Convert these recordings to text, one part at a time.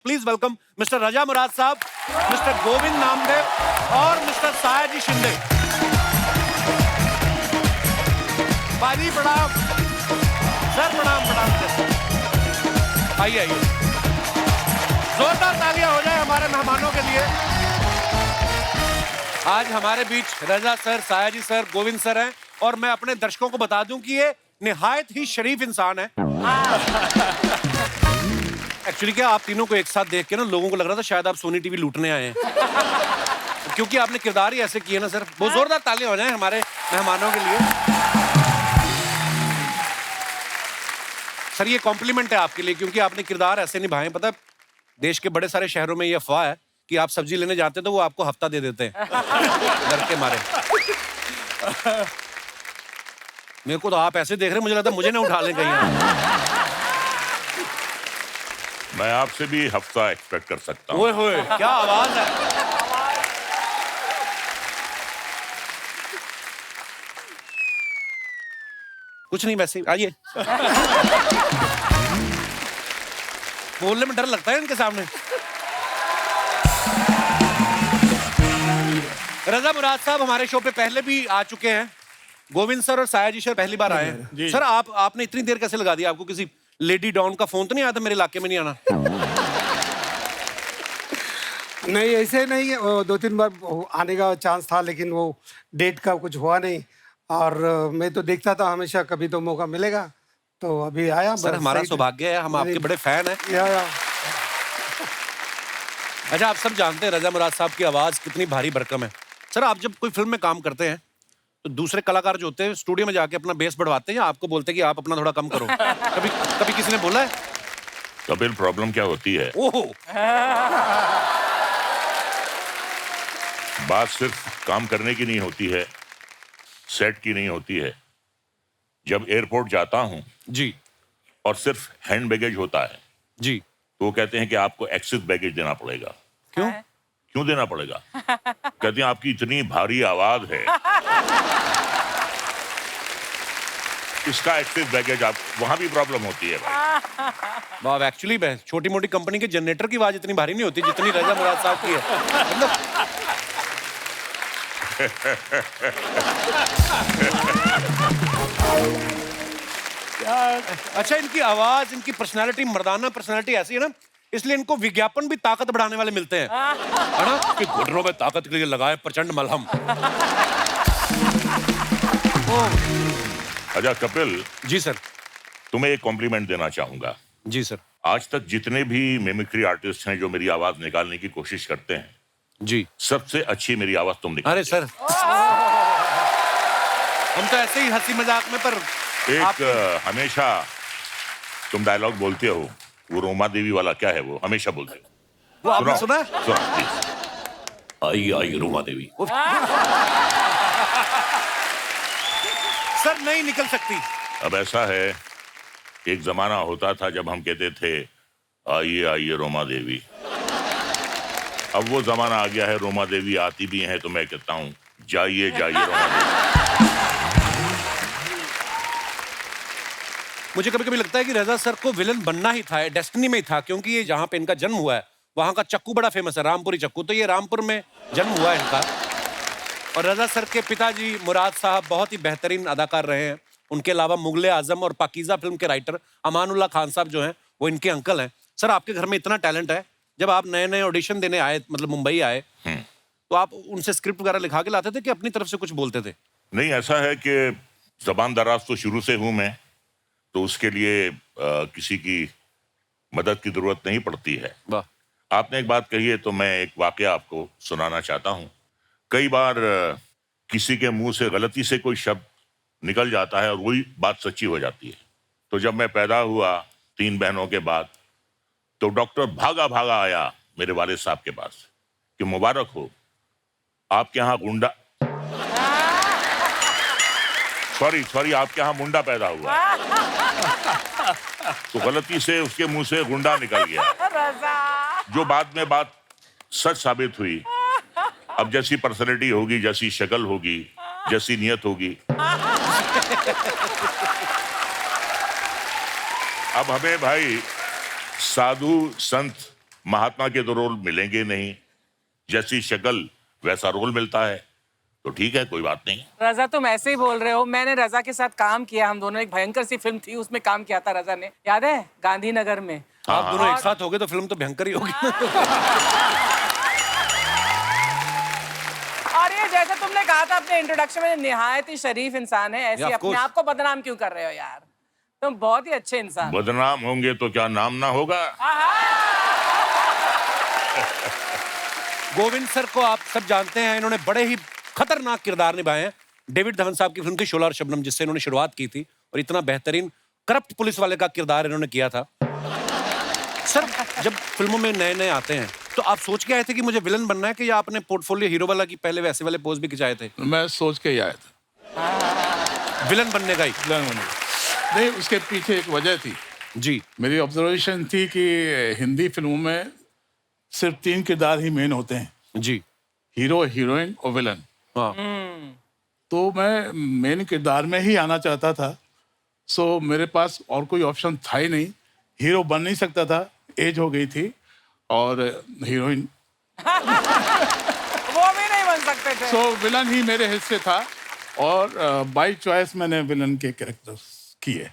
Please welcome mister रजा मुराद साहब, mister Govind Namdev और mister Sayaji Shinde. बाजी प्रणाम सर, प्रणाम प्रणाम सर। आइए आइए, जोरदार तालियां हो जाए हमारे मेहमानों के लिए। आज हमारे बीच Raza sir, Sayaji sir, Govind sir हैं और मैं अपने दर्शकों को बता दूं कि ये निहायत ही शरीफ इंसान है। एक्चुअली क्या, आप तीनों को एक साथ देख के ना लोगों को लग रहा था शायद आप सोनी टीवी लूटने आए हैं, क्योंकि आपने किरदार ही ऐसे किए ना सर। बहुत जोरदार तालियां हो जाएं हमारे मेहमानों के लिए। सर ये कॉम्प्लीमेंट है आपके लिए, क्योंकि आपने किरदार ऐसे निभाए। पता है, देश के बड़े सारे शहरों में ये अफवाह है कि आप सब्जी लेने जाते हैं तो वो आपको हफ्ता दे देते हैं डर के मारे। मेरे को तो आप ऐसे देख रहे हैं, मुझे लगता है मुझे ना उठा लें कहीं। मैं आपसे भी हफ्ता एक्सपेक्ट कर सकता हूँ। ओए होए, क्या आवाज है। कुछ नहीं, वैसे आइए। बोलने में डर लगता है इनके सामने। रजा मुराद साहब हमारे शो पे पहले भी आ चुके हैं। गोविंद सर और सायाजी सर पहली बार आए हैं। सर आपने इतनी देर कैसे लगा दी? आपको किसी लेडी डॉन का फोन तो नहीं आया था मेरे इलाके में नहीं आना? नहीं, ऐसे नहीं। वो 2-3 बार आने का चांस था, लेकिन वो डेट का कुछ हुआ नहीं। और मैं तो देखता था हमेशा, कभी तो मौका मिलेगा, तो अभी आया। सर हमारा सौभाग्य है, हम आपके बड़े फैन हैं। या। अच्छा, आप सब जानते हैं रजा मुराद साहब की आवाज कितनी भारी भरकम है। सर आप जब कोई फिल्म में काम करते हैं तो दूसरे कलाकार जो होते हैं स्टूडियो में जाके अपना बेस बढ़वाते हैं या आपको बोलते हैं कि आप अपना थोड़ा कम करो? कभी किसी ने बोला है? कपिल, प्रॉब्लम क्या होती है, ओहो, बात सिर्फ काम करने की नहीं होती है, सेट की नहीं होती है। जब एयरपोर्ट जाता हूँ जी और सिर्फ हैंड बैगेज होता है जी, तो वो कहते हैं कि आपको एक्सेस बैगेज देना पड़ेगा। क्यों? क्यों देना पड़ेगा? कहते हैं आपकी इतनी भारी आवाज है, इसका एक्सेस बैगेज। आप वहां भी प्रॉब्लम होती है भाई। वाह, एक्चुअली छोटी मोटी कंपनी के जनरेटर की आवाज इतनी भारी नहीं होती जितनी रजा मुराद साहब की है। मतलब अच्छा, इनकी आवाज, इनकी पर्सनालिटी, मर्दाना पर्सनालिटी ऐसी है ना, इसलिए इनको विज्ञापन भी ताकत बढ़ाने वाले मिलते हैं, है ना, कि घुटनों में ताकत के लिए लगाए प्रचंड मलहम। अच्छा कपिल जी सर। तुम्हें एक कॉम्प्लीमेंट देना चाहूंगा। जी सर। आज तक जितने भी मिमिक्री आर्टिस्ट हैं जो मेरी आवाज निकालने की कोशिश करते हैं, जी, सबसे अच्छी मेरी आवाज तुम निकालते। अरे सर, हम तो ऐसे ही हंसी मजाक में, पर एक हमेशा तुम डायलॉग बोलते हो, वो रोमा देवी वाला, क्या है वो, हमेशा बोलते हो। वो आपने सुना? आई आई रोमा देवी। सर नहीं निकल सकती। अब ऐसा है, एक जमाना होता था जब हम कहते थे आइए आइए रोमा देवी। अब वो जमाना आ गया है, रोमा देवी आती भी हैं तो मैं कहता हूँ जाइए जाइए रोमा देवी। मुझे कभी कभी लगता है कि रजा सर को विलन बनना ही था, डेस्टिनी में ही था, क्योंकि ये जहाँ पे इनका जन्म हुआ है वहाँ का चक्कू बड़ा फेमस है, रामपुरी चक्कू। तो ये रामपुर में जन्म हुआ है इनका। और रजा सर के पिताजी मुराद साहब बहुत ही बेहतरीन अदाकार रहे हैं। उनके अलावा मुगले आजम और पाकीज़ा फिल्म के राइटर अमानुल्लाह खान साहब जो हैं वो इनके अंकल हैं। सर आपके घर में इतना टैलेंट है, जब आप नए नए ऑडिशन देने आए, मतलब मुंबई आए, तो आप उनसे स्क्रिप्ट वगैरह लिखा के लाते थे कि अपनी तरफ से कुछ बोलते थे? नहीं, ऐसा है कि जबान दराज तो शुरू से हूं मैं, तो उसके लिए किसी की मदद की जरूरत नहीं पड़ती है। वाह। आपने एक बात कही है तो मैं एक वाकया आपको सुनाना चाहता हूं। कई बार किसी के मुंह से गलती से कोई शब्द निकल जाता है और वही बात सच्ची हो जाती है। तो जब मैं पैदा हुआ 3 बहनों के बाद, तो डॉक्टर भागा भागा आया मेरे वालिद साहब के पास कि मुबारक हो, आपके यहाँ गुंडा, सॉरी आपके यहाँ मुंडा पैदा हुआ। तो गलती से उसके मुंह से गुंडा निकल गया, जो बाद में बात सच साबित हुई। अब जैसी पर्सनैलिटी होगी, जैसी शक्ल होगी, जैसी नियत होगी, अब हमें भाई साधु संत महात्मा के तो रोल मिलेंगे नहीं, जैसी शक्ल वैसा रोल मिलता है, तो ठीक है, कोई बात नहीं। रजा तुम ऐसे ही बोल रहे हो, मैंने रजा के साथ काम किया, हम दोनों, एक भयंकर सी फिल्म थी उसमें काम किया था रजा ने, याद है, गांधीनगर में। आप दोनों एक साथ हो गए तो फिल्म तो भयंकर ही होगी। और ये जैसे तुमने कहा था अपने इंट्रोडक्शन में, निहायत ही शरीफ इंसान है, ऐसे Yeah, of अपने course. आप को बदनाम क्यों कर रहे हो यार? तुम बहुत ही अच्छे इंसान। बदनाम होंगे तो क्या नाम ना होगा? गोविंद सर को आप सब जानते हैं, इन्होंने बड़े ही खतरनाक किरदार निभाए हैं। डेविड धवन साहब की फिल्म थी शोला और शबनम, जिससे इन्होंने शुरुआत की थी, और इतना बेहतरीन करप्ट पुलिस वाले का किरदार इन्होंने किया था। सर, जब फिल्मों में नए नए आते हैं तो आप सोच के आए थे कि मुझे विलन बनना है, कि या आपने पोर्टफोलियो हीरो वाला की पहले वैसे वाले पोज भी खिंचाए थे? मैं सोच के ही आया था विलन बनने का ही? नहीं, उसके पीछे एक वजह थी। जी। मेरी ऑब्जर्वेशन थी कि हिंदी फिल्मों में सिर्फ 3 किरदार ही मेन होते हैं, जी। हीरो, हीरोइन और विलन। हाँ। तो मैं मेन किरदार में ही आना चाहता था, सो मेरे पास और कोई ऑप्शन था ही नहीं। हीरो बन नहीं सकता था, एज हो गई थी, और हीरोइन वो भी नहीं बन सकते थे। सो विलन ही मेरे हिस्से था, और बाय चॉइस मैंने विलन के कैरेक्टर्स किए।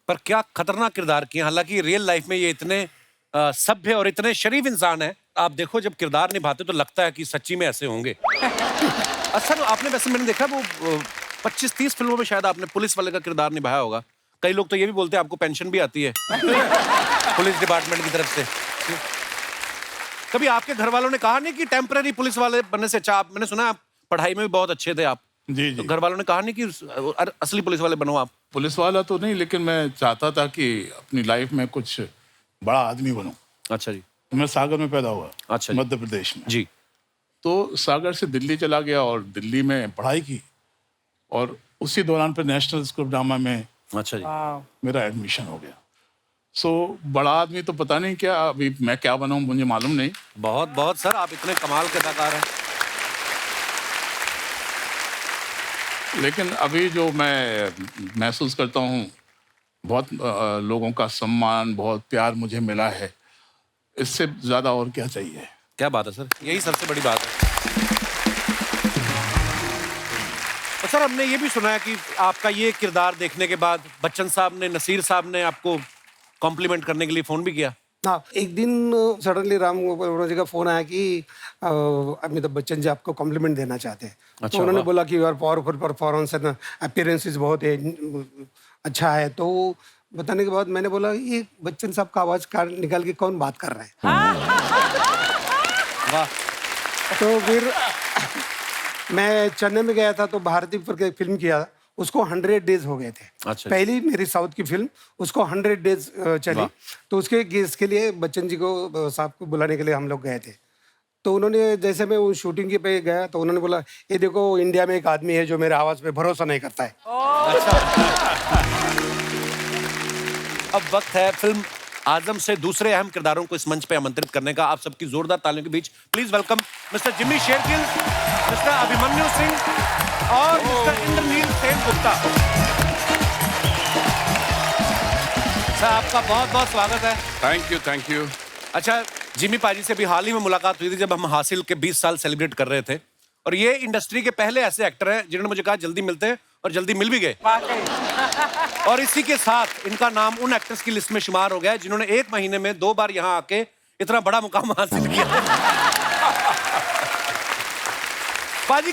पर क्या खतरनाक किरदार किए। हालांकि रियल लाइफ में ये इतने सभ्य और इतने शरीफ इंसान है, आप देखो जब किरदार निभाते तो लगता है कि सच्ची में ऐसे होंगे। सर, आपने वैसे मैंने देखा वो 25-30 फिल्मों में शायद आपने पुलिस वाले का किरदार निभाया होगा। कई लोग तो ये भी बोलते हैं आपको पेंशन भी आती है पुलिस डिपार्टमेंट की तरफ से। कभी आपके घर वालों ने कहा नहीं कि टेम्पररी पुलिस वाले बनने से अच्छा, मैंने सुना आप पढ़ाई में भी बहुत अच्छे थे आप, जी तो घर वालों ने कहा नहीं कि असली पुलिस वाले बनो आप? पुलिस वाला तो नहीं, लेकिन मैं चाहता था कि अपनी लाइफ में कुछ बड़ा आदमी बनूं। अच्छा जी। मैं सागर में पैदा हुआ, अच्छा जी। मध्य प्रदेश में। जी। तो सागर से दिल्ली चला गया और दिल्ली में पढ़ाई की, और उसी दौरान पे नेशनल स्कूल ऑफ ड्रामा में अच्छा जी। मेरा एडमिशन हो गया। सो बड़ा आदमी तो पता नहीं क्या, अभी मैं क्या बनाऊं मुझे मालूम नहीं। बहुत बहुत सर, आप इतने कमाल के अदाकार हैं। लेकिन अभी जो मैं महसूस करता हूँ, बहुत लोगों का सम्मान, बहुत प्यार मुझे मिला है, इससे ज़्यादा और क्या चाहिए। क्या बात है सर, यही सबसे बड़ी बात है। और सर, हमने ये भी सुना है कि आपका ये किरदार देखने के बाद बच्चन साहब ने, नसीर साहब ने आपको कॉम्प्लीमेंट करने के लिए फोन भी किया। हाँ, एक दिन सडनली राम गोपाल जी का फोन आया कि अमिताभ बच्चन जी आपको कॉम्प्लीमेंट देना चाहते हैं। अच्छा, तो उन्होंने वाह। बोला कि यार पावरफुल परफॉर्मेंस है ना, अपीयरेंसेस बहुत है, अच्छा है। तो बताने के बाद मैंने बोला ये बच्चन साहब का आवाज निकाल के कौन बात कर रहा है। वाह। तो फिर मैं चेन्नई में गया था, तो भारतीय करके एक फिल्म किया, उसको 100 डेज हो गए थे। अच्छा। पहली मेरी साउथ की फिल्म, उसको 100 डेज चली। तो उसके इसके लिए बच्चन जी को साहब को बुलाने के लिए हम लोग गए थे। तो उन्होंने, जैसे मैं वो शूटिंग के पे गया, तो उन्होंने बोला ये देखो इंडिया में एक आदमी है जो मेरे आवाज पे भरोसा नहीं करता है। अब वक्त है फिल्म आजम से दूसरे अहम किरदारों को इस मंच पे आमंत्रित करने का। आप सबकी जोरदार तालियों के बीच please welcome mister Jimmy Shergill, mister Abhimanyu Singh और mister Indraneil Sengupta. Sir, आपका बहुत बहुत स्वागत है। Thank you. अच्छा, जिम्मी पाजी से भी हाल ही में मुलाकात हुई थी जब हम हासिल के 20 साल सेलिब्रेट कर रहे थे, और ये इंडस्ट्री के पहले ऐसे एक्टर हैं जिन्होंने मुझे कहा जल्दी मिलते हैं, और जल्दी मिल भी गए। और इसी के साथ इनका नाम उन एक्टर्स की लिस्ट में शुमार हो गया है जिन्होंने 1 महीने में 2 बार यहाँ आके इतना बड़ा मुकाम हासिल किया। पाजी,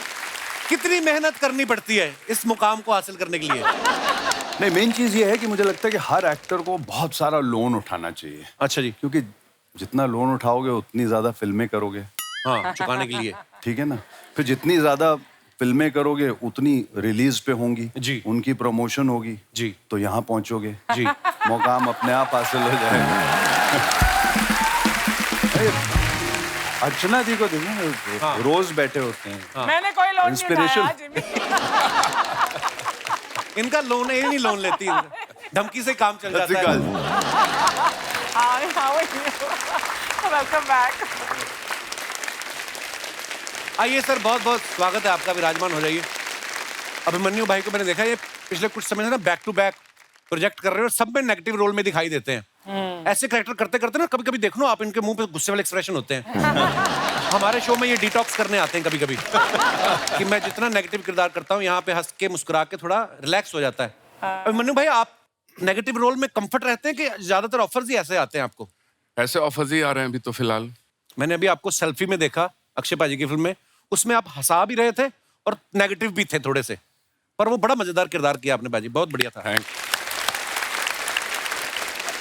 कितनी मेहनत करनी पड़ती है इस मुकाम को हासिल करने के लिए? नहीं, मेन चीज ये है कि मुझे लगता है कि हर एक्टर को बहुत सारा लोन उठाना चाहिए। अच्छा जी। क्योंकि जितना लोन उठाओगे उतनी ज्यादा फिल्में करोगे। हाँ, चुकाने के लिए। ठीक है ना। फिर जितनी ज्यादा फिल्में करोगे उतनी रिलीज पे होंगी जी। उनकी प्रमोशन होगी जी। तो यहाँ पहुंचोगे जी। मुकाम अपने आप हासिल हो जाएगा। अर्चना जी को देखो, हाँ। रोज बैठे होते हैं। मैंने कोई लोन नहीं Inspiration. उठाया जिम्मी। इनका लोन है, ये नहीं लोन लेती, धमकी से काम चल जाता है। Welcome back. आइए सर, बहुत बहुत स्वागत है आपका, विराजमान हो जाइए। अभिमन्यु भाई को मैंने देखा, ये पिछले कुछ समय से ना बैक टू बैक प्रोजेक्ट कर रहे हैं और सब में नेगेटिव रोल में दिखाई देते हैं। ऐसे कैरेक्टर करते करते ना कभी कभी देख लो आप, इनके मुंह पे गुस्से वाले एक्सप्रेशन होते हैं। हमारे शो में ये डिटॉक्स करने आते हैं कभी कभी कि मैं जितना नेगेटिव किरदार करता हूँ यहाँ पे हंस के मुस्कुरा के थोड़ा रिलैक्स हो जाता है। अब मन्नू भाई, आप नेगेटिव रोल में कंफर्ट रहते हैं कि ज्यादातर ऑफर्स ही ऐसे आते हैं आपको? ऐसे ऑफर्स ही आ रहे हैं अभी तो फिलहाल। मैंने अभी आपको सेल्फी में देखा अक्षय पाजी की फिल्म में, उसमें आप हंसा भी रहे थे और नेगेटिव भी थे थोड़े से, पर वो बड़ा मजेदार किरदार किया आपने पाजी, बहुत बढ़िया था।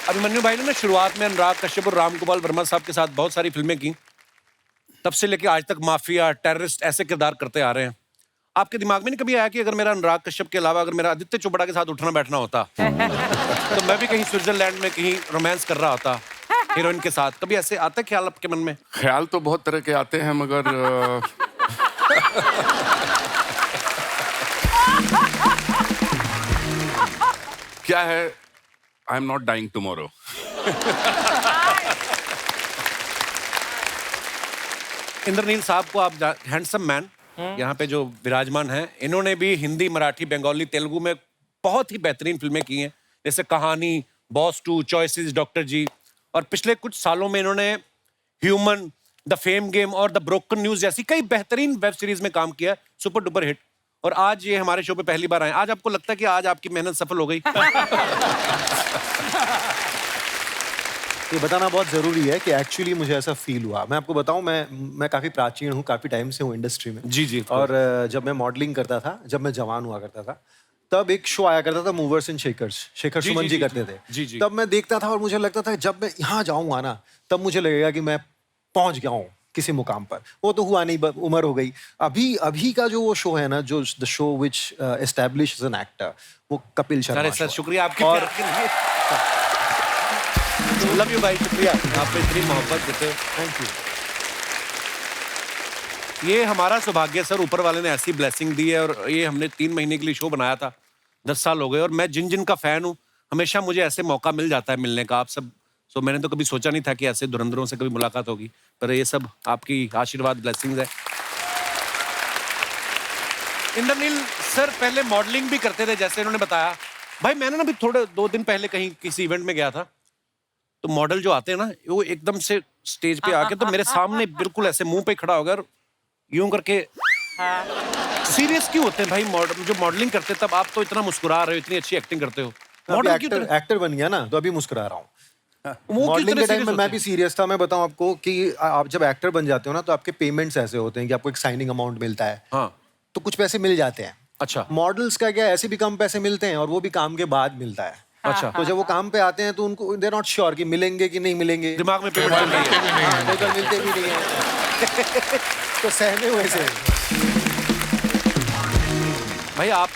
अभिमन्यु भाई ने ना शुरुआत में अनुराग कश्यप और राम गोपाल वर्मा साहब के साथ बहुत सारी फिल्में की, तब से लेके आज तक माफिया, टेररिस्ट ऐसे किरदार करते आ रहे हैं। आपके दिमाग में नहीं कभी आया कि अगर मेरा अनुराग कश्यप के अलावा अगर मेरा आदित्य चोपड़ा के साथ उठना बैठना होता तो मैं भी कहीं स्विट्जरलैंड में कहीं रोमांस कर रहा होता हीरोइन के साथ? कभी ऐसे आता है ख्याल आपके मन में? ख्याल तो बहुत तरह के आते हैं, मगर क्या है, I am not dying tomorrow. Indraneil साहब को आप हैंडसम मैन यहाँ पे जो विराजमान हैं, इन्होंने भी हिंदी, मराठी, बंगाली, तेलुगु में बहुत ही बेहतरीन फिल्में की हैं, जैसे कहानी, बॉस 2, चॉइसेस, डॉक्टर जी, और पिछले कुछ सालों में इन्होंने ह्यूमन, द फेम गेम और द ब्रोकन न्यूज जैसी कई बेहतरीन वेब सीरीज में काम किया, सुपर डुपर हिट। और आज ये हमारे शो पे पहली बार आए। आज आपको लगता है कि आज आपकी मेहनत सफल हो गई? ये बताना बहुत ज़रूरी है कि एक्चुअली मुझे ऐसा फील हुआ। मैं आपको बताऊं, मैं काफ़ी प्राचीन हूँ, काफ़ी टाइम से हूँ इंडस्ट्री में। जी जी। और जब मैं मॉडलिंग करता था, जब मैं जवान हुआ करता था, तब एक शो आया करता था movers and shakers, Shekhar Suman ji करते थे। जी जी। तब मैं देखता था और मुझे लगता था जब मैं यहाँ जाऊँगा ना, तब मुझे लगेगा कि मैं पहुँच गया हूँ किसी मुकाम पर। वो तो हुआ नहीं, उम्र हो गई। अभी का जो वो शो है ना, जो the show which establish as an actor, वो कपिल शर्मा। अरे सर, शुक्रिया आपके और प्यार के लिए। लव यू भाई, शुक्रिया आप इतनी मोहब्बत देते हो। Thank you. ये हमारा सौभाग्य सर, ऊपर वाले ने ऐसी ब्लेसिंग दी है। और ये हमने 3 महीने के लिए शो बनाया था, 10 साल हो गए, और मैं जिन जिन का फैन हूँ हमेशा मुझे ऐसे मौका मिल जाता है मिलने का आप सब। सो मैंने तो कभी सोचा नहीं था कि ऐसे धुरंधरों से कभी मुलाकात होगी, पर ये सब आपकी आशीर्वाद, ब्लेसिंग्स है। इंद्रनील सर पहले मॉडलिंग भी करते थे, जैसे इन्होंने बताया। भाई मैंने ना भी थोड़े 2 दिन पहले कहीं किसी इवेंट में गया था, तो मॉडल जो आते हैं ना, वो एकदम से स्टेज पे आके तो मेरे सामने बिल्कुल ऐसे मुंह पे खड़ा हो गया और यूं करके। सीरियस क्यों होते हैं भाई मॉडल जो मॉडलिंग करते हैं? तब आप तो इतना मुस्कुरा रहे हो, इतनी अच्छी एक्टिंग करते हो। मॉडल क्यों? एक्टर बन गया ना, तो अभी मुस्कुरा रहा हूँ। वो मॉडलिंग के टाइम में मैं भी भी सीरियस था। मैं बताऊं आपको कि आप जब एक्टर बन जाते हो ना, तो आपके पेमेंट्स ऐसे होते हैं कि आपको एक साइनिंग अमाउंट मिलता है। हाँ। तो कुछ पैसे मिल जाते हैं। अच्छा। मॉडल्स का क्या, ऐसे भी कम पैसे मिलते हैं, और वो भी काम के बाद मिलता है। अच्छा। तो जब वो काम पे आते हैं तो उनको दे नॉट श्योर कि मिलेंगे कि नहीं मिलेंगे। दिमाग में पेमेंट चल रही है। हाँ, कई बार मिलते भी नहीं है। तो सहमे हुए से। भाई आप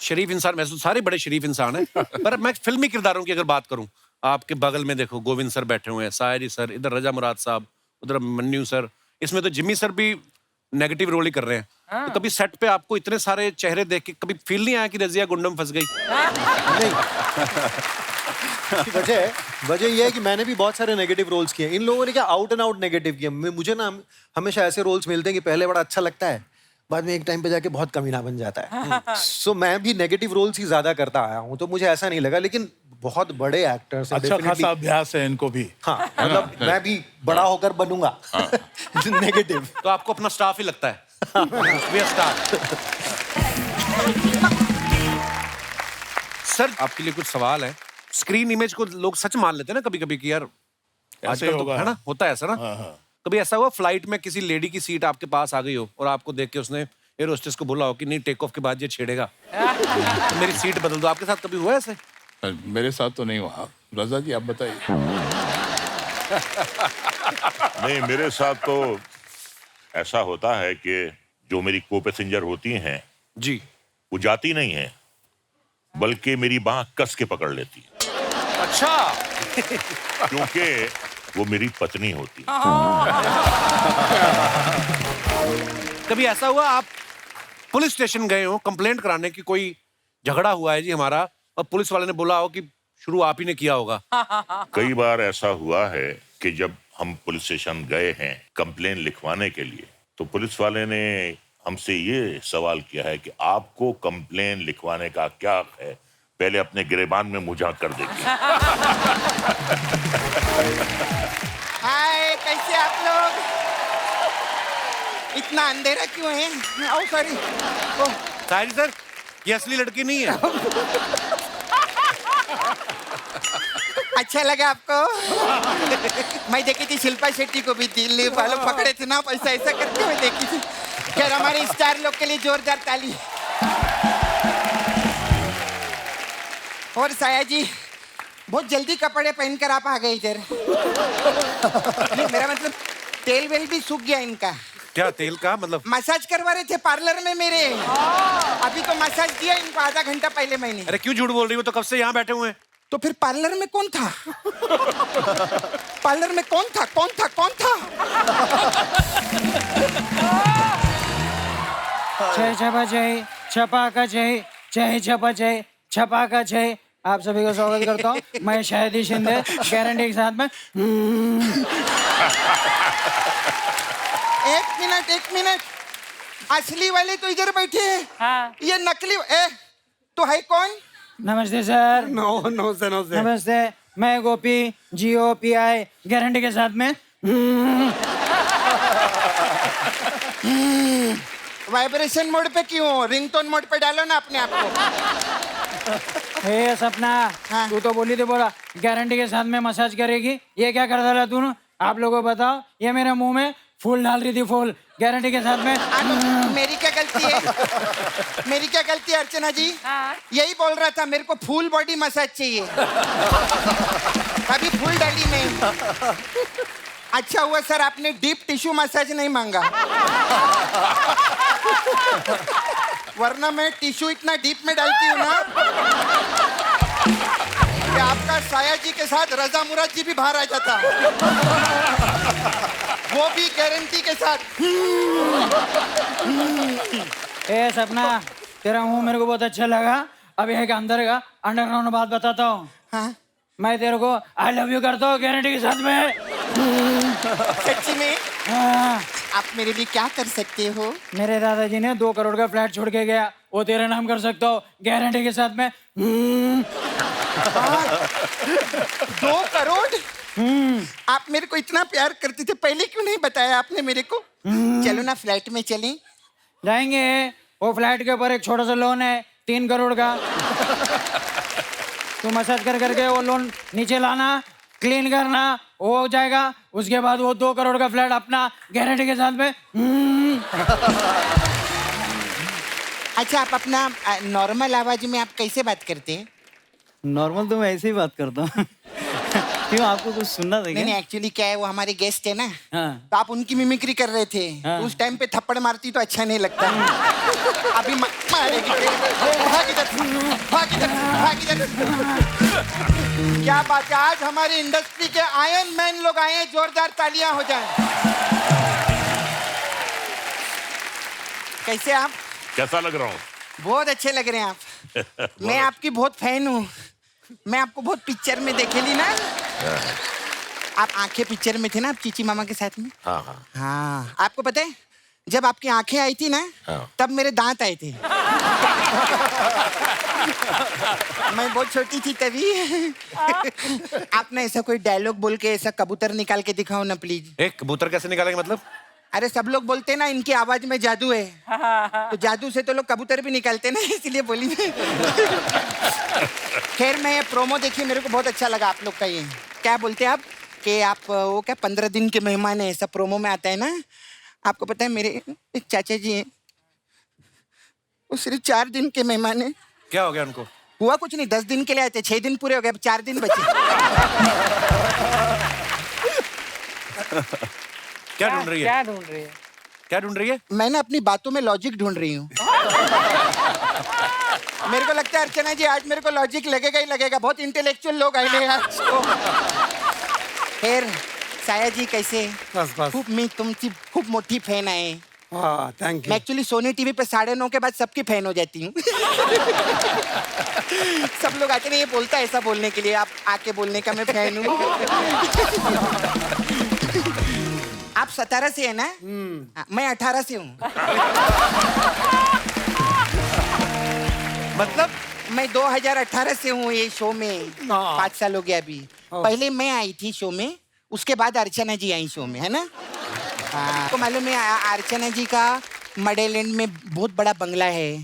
शरीफ इंसान, वैसे तो सारे बड़े शरीफ इंसान हैं, पर मैं फिल्मी किरदारों की अगर बात करूं, आपके बगल में देखो गोविंद सर बैठे हुए हैं, सायरी सर, इधर रजा मुराद साहब, उधर मन्नू सर, इसमें तो जिम्मी सर भी नेगेटिव रोल ही कर रहे हैं। तो कभी सेट पे आपको इतने सारे चेहरे देख के कभी फील नहीं आया कि रजिया गुंडम फंस गई? नहीं। वजह यह है कि मैंने भी बहुत सारे नेगेटिव रोल्स किए। इन लोगों ने क्या आउट एंड आउट नेगेटिव किए। मुझे ना हमेशा ऐसे रोल्स मिलते हैं कि पहले बड़ा अच्छा लगता है, बाद में एक टाइम पे जाके बहुत कमीना बन जाता है। सो मैं भी नेगेटिव रोल्स ही ज्यादा करता आया हूँ, तो मुझे ऐसा नहीं लगा। लेकिन बहुत बड़े एक्टर्स हैं, अच्छा खासा अभ्यास है इनको भी। हाँ, मतलब मैं भी बड़ा होकर बनूंगा नेगेटिव। तो आपको अपना स्टाफ ही लगता है? We are staff। सर आपके लिए कुछ सवाल है। स्क्रीन इमेज को लोग सच मान लेते हैं ना कभी कभी कि यार आजकल तो है ना, होता है ऐसा ना। कभी ऐसा हुआ फ्लाइट में किसी लेडी की सीट आपके पास आ गई हो और आपको देख के उसने एयर होस्टेस को बोला हो कि नहीं, टेक ऑफ के बाद ये छेड़ेगा तो मेरी सीट बदल दो? आपके साथ कभी हुआ ऐसे? मेरे साथ तो नहीं हुआ। रजा जी आप बताइए। नहीं, मेरे साथ तो ऐसा होता है कि जो मेरी को पैसेंजर होती हैं जी, वो जाती नहीं है, बल्कि मेरी बांह कस के पकड़ लेती है। अच्छा। क्योंकि वो मेरी पत्नी होती है। कभी ऐसा हुआ आप पुलिस स्टेशन गए हो कंप्लेंट कराने की, कोई झगड़ा हुआ है जी हमारा, और पुलिस वाले ने बोला हो कि शुरू आप ही ने किया होगा? कई बार ऐसा हुआ है कि जब हम पुलिस स्टेशन गए हैं कंप्लेन लिखवाने के लिए, तो पुलिस वाले ने हमसे ये सवाल किया है कि आपको कंप्लेन लिखवाने का क्या हक है, पहले अपने गिरेबान में मुंह झाँक कर देखिए। हाय, कैसे आप लोग? इतना अंधेरा क्यों है? ओ सॉरी। साहिल सर, ये असली लड़की नहीं है। अच्छा लगा आपको? मैं देखी थी शिल्पा शेट्टी को भी, दिल्ली वालों पकड़े थे ना, पैसा ऐसा करते हुए देखी थी। खैर, हमारे स्टार लोग के लिए जोरदार ताली। और साया जी, बहुत जल्दी कपड़े पहनकर आप आ गए इधर। नहीं, मेरा मतलब तेल वेल भी सूख गया इनका। क्या तेल का मतलब? मसाज करवा रहे थे पार्लर में मेरे। अभी तो मसाज दिया इनको आधा घंटा पहले मैंने। अरे क्यों झूठ बोल रही हो? तो कब से यहाँ बैठे हुए हैं। तो फिर पार्लर में कौन था? पार्लर में कौन था? कौन था? कौन था? जय छपा जय, छपा का जय, जय छपा जय, छपा का जय। आप सभी का स्वागत करता हूँ। मैं शाहिदी शिंदे, गारंटी के साथ में। एक मिनट। असली वाले तो इधर बैठे हैं। हाँ। ये नकली तो है कौन? नमस्ते सर। No sir. नमस्ते, मैं गोपी, GOPI, गारंटी के साथ में। वाइब्रेशन मोड पे क्यों? रिंगटोन मोड पे डालो ना अपने आप को। हे सपना, हाँ। तू तो बोली थी बोला गारंटी के साथ में मसाज करेगी। ये क्या कर डाला तूने? आप लोगों को बताओ, ये मेरे मुंह में फूल डाल रही थी, फूल गारंटी के साथ में। मेरी क्या गलती है? मेरी क्या गलती है अर्चना जी? हाँ। यही बोल रहा था, मेरे को फुल बॉडी मसाज चाहिए। अभी फुल डाली नहीं। अच्छा हुआ सर आपने डीप टिश्यू मसाज नहीं मांगा, वरना मैं टिश्यू इतना डीप में डालती हूँ ना कि आपका साया जी के साथ रजा मुराद जी भी बाहर आ जाता, वो भी गारंटी के साथ। ए सपना, तेरा मुंह मेरे को बहुत अच्छा लगा। अब एक अंदर का अंडरग्राउंड बात बताता हूँ। हाँ? मैं तेरे को आई लव यू करता हूँ गारंटी के साथ में। सच्ची में? हाँ। आप मेरे लिए क्या कर सकते हो? मेरे दादाजी ने 2 करोड़ का फ्लैट छोड़ के गया, वो तेरे नाम कर सकता हो गारंटी के साथ में। 2 करोड़? आप मेरे को इतना प्यार करते थे, पहले क्यों नहीं बताया आपने मेरे को? चलो ना फ्लैट में चलें। जाएंगे। वो फ्लैट के ऊपर एक छोटा सा लोन है 3 करोड़ का। तू मसाज कर करके वो लोन नीचे लाना, क्लीन करना, वो हो जाएगा। उसके बाद वो 2 करोड़ का फ्लैट अपना गारंटी के साथ में। अच्छा, आप अपना नॉर्मल आवाज में आप कैसे बात करते हैं? नॉर्मल तो मैं ऐसे ही बात करता हूँ। क्यों, आपको कुछ सुनना था क्या? नहीं, एक्चुअली क्या है, वो हमारे गेस्ट है ना, हाँ। तो आप उनकी मिमिक्री कर रहे थे। हाँ। उस टाइम पे थप्पड़ मारती तो अच्छा नहीं लगता। अभी मारेगी। भाग इधर, भाग इधर, भाग इधर। क्या बात है, आज हमारी इंडस्ट्री के आयरन मैन लोग आए हैं, जोरदार तालियां हो जाएं। कैसे आप? कैसा लग रहा हूँ? बहुत अच्छे लग रहे हैं आप। मैं आपकी बहुत फैन हूँ। मैं आपको बहुत पिक्चर में देखेली ना। आप आंखें पिक्चर में थे ना, आप चीची मामा के साथ में। हाँ, आपको पता है जब आपकी आंखें आई थी ना, तब मेरे दांत आए थे। मैं बहुत छोटी थी तभी। आपने ऐसा कोई डायलॉग बोल के ऐसा कबूतर निकाल के दिखाओ ना प्लीज। एक कबूतर कैसे निकालेंगे मतलब? अरे सब लोग बोलते हैं ना इनकी आवाज में जादू है, तो जादू से तो लोग कबूतर भी निकालते ना, इसलिए बोली। खैर, मैं ये प्रोमो देखी, मेरे को बहुत अच्छा लगा आप लोग का। ये क्या बोलते हैं आप कि आप वो क्या 15 दिन के मेहमान है, ऐसा प्रोमो में आता है ना। आपको पता है मेरे एक चाचा जी हैं, वो सिर्फ 4 दिन के मेहमान है। क्या हो गया उनको? हुआ कुछ नहीं, 10 दिन के लिए आए थे, 6 दिन पूरे हो गए, अब 4 दिन बचे। क्या ढूंढ रही है? क्या ढूंढ रही है? क्या ढूंढ रही है? मैं ना अपनी बातों में लॉजिक ढूंढ रही हूँ। मेरे को लगता है अर्चना जी आज मेरे को लॉजिक लगेगा ही लगेगा, बहुत इंटेलेक्चुअल लोग आए हैं आज। खैर साया जी कैसे? बस खूप मी तुमची खूप मोठी फॅन आहे। हाँ, थैंक मैं यू। एक्चुअली सोनी टीवी पे 9:30 के बाद सबकी फैन हो जाती हूँ। सब लोग आके नहीं, ये बोलता है ऐसा बोलने के लिए, आप आके बोलने का मैं फैन हूँ। आप 17 से है ना? मैं 18 से हूँ। मतलब मैं 2018 से हूँ ये शो में, 5 साल हो गया अभी। पहले मैं आई थी शो में, उसके बाद अर्चना जी आई शो में, है ना? हाँ, तो मालूम है अर्चना जी का मडेलैंड में बहुत बड़ा बंगला है।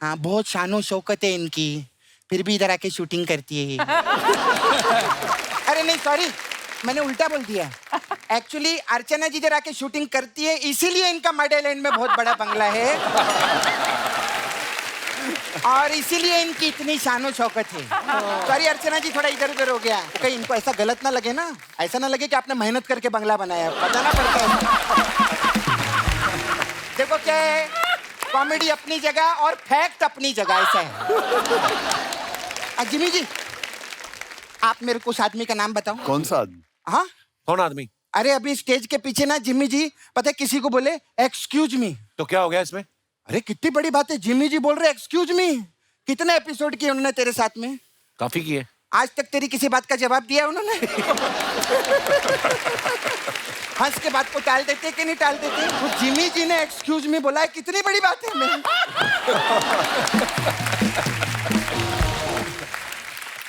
हाँ, बहुत शानो शौकत है इनकी, फिर भी इधर आके शूटिंग करती है ये। अरे नहीं, सॉरी, मैंने उल्टा बोल दिया। एक्चुअली अर्चना जी इधर आके शूटिंग करती है, इसीलिए इनका मडेलैंड में बहुत बड़ा बंगला है और इसीलिए इनकी इतनी शानो शौकत है। सॉरी अर्चना जी, थोड़ा इधर उधर हो गया। कहीं इनको ऐसा गलत ना लगे ना, ऐसा ना लगे कि आपने मेहनत करके बंगला बनाया, बताना पड़ता है। देखो क्या है, कॉमेडी अपनी जगह और फैक्ट अपनी जगह, ऐसा है। जिमी जी, आप मेरे को उस आदमी का नाम बताओ। कौन सा आदमी? हाँ, कौन आदमी? अरे अभी स्टेज के पीछे ना जिमी जी, पता है किसी को बोले एक्सक्यूज मी, तो क्या हो गया इसमें? अरे कितनी बड़ी बात है, जिमी जी बोल रहे एक्सक्यूज मी। कितने एपिसोड किए उन्होंने तेरे साथ में? काफी किए। आज तक तेरी किसी बात का जवाब दिया उन्होंने? हंस के बात को टाल देते कि नहीं टाल देते? वो जिमी जी ने एक्सक्यूज मी बोला है, कितनी बड़ी बात है। मैं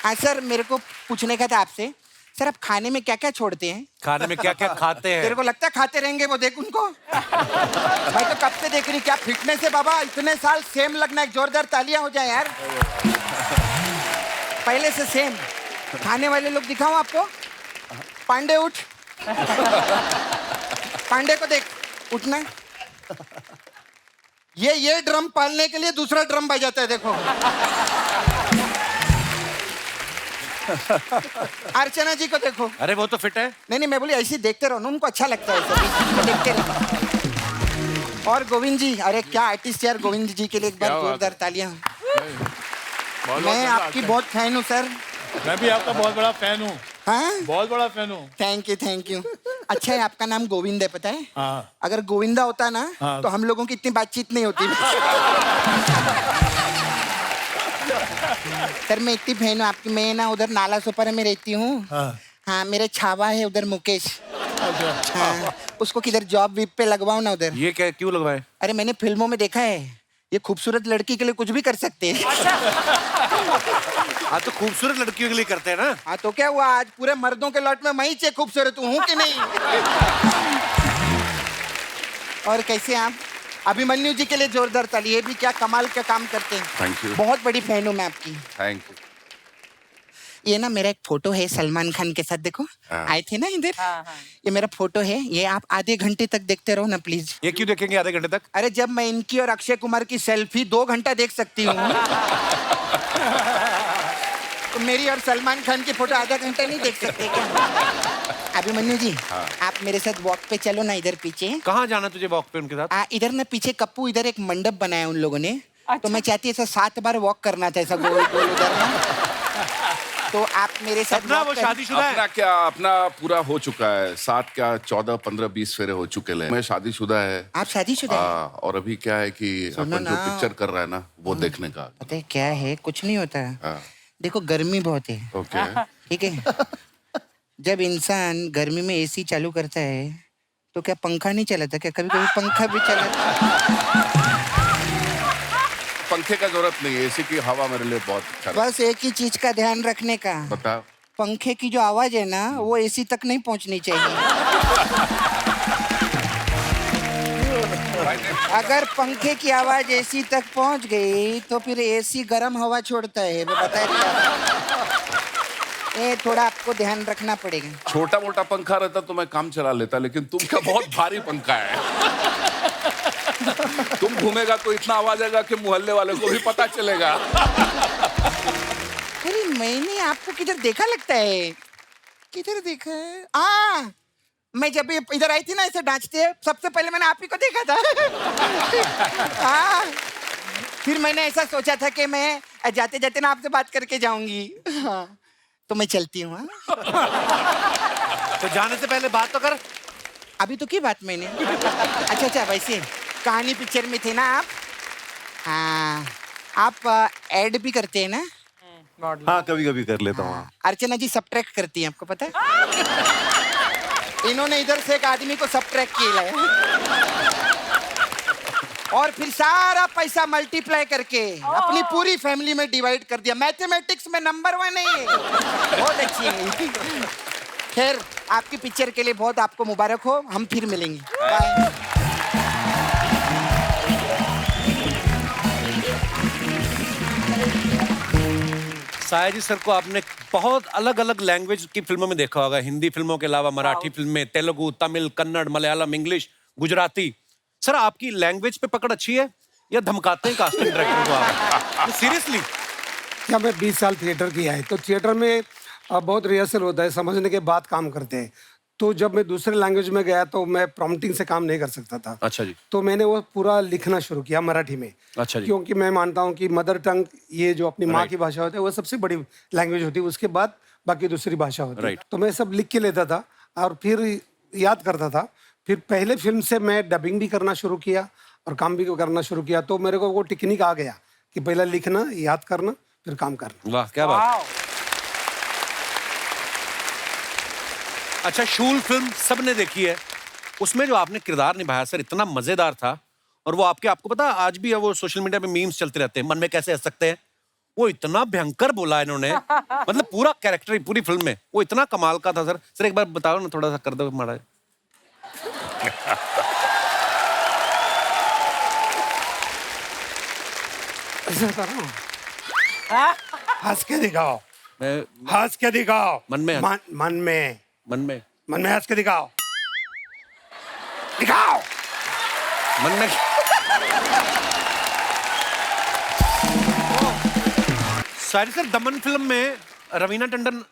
हाँ सर, मेरे को पूछने का था आपसे, सर आप खाने में क्या क्या छोड़ते हैं? खाने में क्या क्या खाते हैं? तेरे को लगता है खाते रहेंगे? वो देख उनको। भाई तो कब से देख रही, क्या फिटनेस है बाबा, इतने साल सेम लगना। एक जोरदार तालियां हो जाए यार, पहले से सेम। खाने वाले लोग दिखाऊं आपको? पांडे उठ, पांडे को देख, उठना। ये ड्रम पालने के लिए दूसरा ड्रम बजाता है, देखो। अर्चना जी को देखो। अरे वो तो फिट है। नहीं, मैं बोली ऐसे ही देखते रहो ना, उनको अच्छा लगता है सभी, देखते रहो। और गोविंद जी, अरे क्या आर्टिस्ट यार, गोविंद जी के लिए एक बार जोरदार तालियां। मैं आपकी बहुत फैन हूँ सर। मैं भी आपका बहुत बड़ा फैन हूँ। हाँ, बहुत बड़ा फैन हूँ। Thank you. अच्छा है, आपका नाम गोविंद है, पता है? हाँ। अगर गोविंदा होता ना, हाँ। तो हम लोगों की इतनी बातचीत नहीं होती। सर मैं इतनी फैन हूँ आपकी, मैं ना उधर नाला सोपारा में रहती हूँ। हाँ, मेरे छावा है उधर मुकेश। हाँ, उसको किधर जॉब वीप पे लगवाओ ना उधर। ये क्या, क्यों लगवाए? अरे मैंने फिल्मों में देखा है, ये खूबसूरत लड़की के लिए कुछ भी कर सकते हैं। हाँ, तो खूबसूरत लड़कियों के लिए करते हैं ना। हाँ, तो क्या हुआ, आज पूरे मर्दों के लॉट में मैं ही खूबसूरत हूँ कि नहीं? और कैसे आप? अभिमन्यु जी के लिए जोरदार ताली, ये भी क्या कमाल का काम करते हैं। Thank you. बहुत बड़ी फैन हूँ मैं आपकी। Thank you. ये ना मेरा एक फोटो है सलमान खान के साथ, देखो आए थे ना इधर। ये मेरा फोटो है, ये आप आधे घंटे तक देखते रहो ना प्लीज। ये क्यों देखेंगे आधे घंटे तक? अरे जब मैं इनकी और अक्षय कुमार की सेल्फी 2 घंटा देख सकती हूँ, तो मेरी और सलमान खान की फोटो आधा घंटा नहीं देख सकते क्या? अभिमन्यु जी, आप मेरे साथ वॉक पे चलो ना, इधर पीछे। कहाँ जाना तुझे वॉक पे उनके साथ? इधर ना पीछे कप्पू, इधर एक मंडप बनाया उन लोगों ने। तो मैं चाहती ऐसा 7 बार वॉक करना था, ऐसा गोल गोल उधर ना। तो आप मेरे साथ सपना, वो शादीशुदा है? अपना पूरा हो चुका है। 7 क्या 14, 15, 20 फेरे हो चुके हैं। मैं शादीशुदा है। आप शादीशुदा हैं? हाँ, और अभी क्या है कि अपन जो ना। पिक्चर कर रहा है ना, वो देखने का। पता है क्या है, कुछ नहीं होता। हाँ। देखो गर्मी बहुत है, ओके। ठीक है? जब इंसान गर्मी में एसी चालू करता है, तो क्या पंखा नहीं चलाता क्या? कभी कभी पंखा भी चलाता। पंखे का जरूरत नहीं है, एसी की हवा मेरे लिए बहुत अच्छा लगता बस एक ही चीज का ध्यान रखने का, है। बता। पंखे की जो आवाज है ना, वो एसी तक नहीं पहुंचनी चाहिए। अगर पंखे की आवाज एसी तक पहुंच गई, तो फिर एसी गर्म हवा छोड़ता है, वो बताया। ये थोड़ा आपको ध्यान रखना पड़ेगा। छोटा मोटा पंखा रहता तो मैं काम चला लेता, लेकिन तुम क्या बहुत भारी पंखा है। तुम घूमेगा तो इतना आवाज आएगा कि मोहल्ले वाले को भी पता चलेगा। अरे मैंने आपको किधर देखा लगता है, किधर देखा है? मैं जब इधर आई थी ना, ऐसे डांचते, सबसे पहले मैंने आप ही को देखा था। फिर मैंने ऐसा सोचा था कि मैं जाते जाते ना आपसे बात करके जाऊंगी। तो मैं चलती हूँ। तो जाने से पहले बात तो कर। अभी तो की बात मैंने। अच्छा, वैसे कहानी पिक्चर में थे ना आप? हाँ, आप ऐड भी करते हैं ना? हाँ, कभी कभी कर लेता हूँ। अर्चना जी सब्ट्रैक्ट करती हैं, आपको पता है? इन्होंने इधर से एक आदमी को सब्ट्रैक्ट किया है। और फिर सारा पैसा मल्टीप्लाई करके अपनी पूरी फैमिली में डिवाइड कर दिया। मैथमेटिक्स में नंबर 1 है, बहुत अच्छी है। खैर, आपकी पिक्चर के लिए बहुत आपको मुबारक हो। हम फिर मिलेंगे, बाय। साया जी सर को आपने बहुत अलग अलग लैंग्वेज की फिल्मों में देखा होगा, हिंदी फिल्मों के अलावा मराठी फिल्में, तेलुगु, तमिल, कन्नड़, मलयालम, इंग्लिश, गुजराती। सर आपकी लैंग्वेज पे पकड़ अच्छी है या धमकाते हैं कास्टिंग डायरेक्टर को आप? सीरियसली? क्या मैं 20 साल थिएटर किया है, तो थिएटर में बहुत रिहर्सल होता है, समझने के बाद काम करते हैं। तो जब मैं दूसरे लैंग्वेज में गया तो मैं प्रॉम्प्टिंग से काम नहीं कर सकता था। अच्छा जी। तो मैंने वो पूरा लिखना शुरू किया मराठी में। अच्छा जी। क्योंकि मैं मानता हूँ कि मदर टंग, ये जो अपनी माँ की भाषा होती है, वो सबसे बड़ी लैंग्वेज होती है, उसके बाद बाकी दूसरी भाषा होती है। तो मैं सब लिख के लेता था और फिर याद करता था। फिर पहले फिल्म से मैं डबिंग भी करना शुरू किया और काम भी करना शुरू किया। तो मेरे को वो टेक्निक आ गया कि पहले लिखना, याद करना, फिर काम करना। वाह, क्या बात। अच्छा, शूल फिल्म सबने देखी है, उसमें जो आपने किरदार निभाया सर इतना मजेदार था। और वो आपको पता आज भी है, वो सोशल मीडिया पे मीम्स चलते रहते हैं, मन में कैसे हंस सकते हैं। वो इतना भयंकर बोला इन्होंने, मतलब पूरा कैरेक्टर पूरी फिल्म में वो इतना कमाल का था। सर एक बार बताओ ना, थोड़ा सा कर दो माड़ा। ऐसा था ना, हंस के दिखाओ, हंस के दिखाओ, मन में हंस के दिखाओ, दिखाओ मन में। सारी सर दमन फिल्म में रवीना टंडन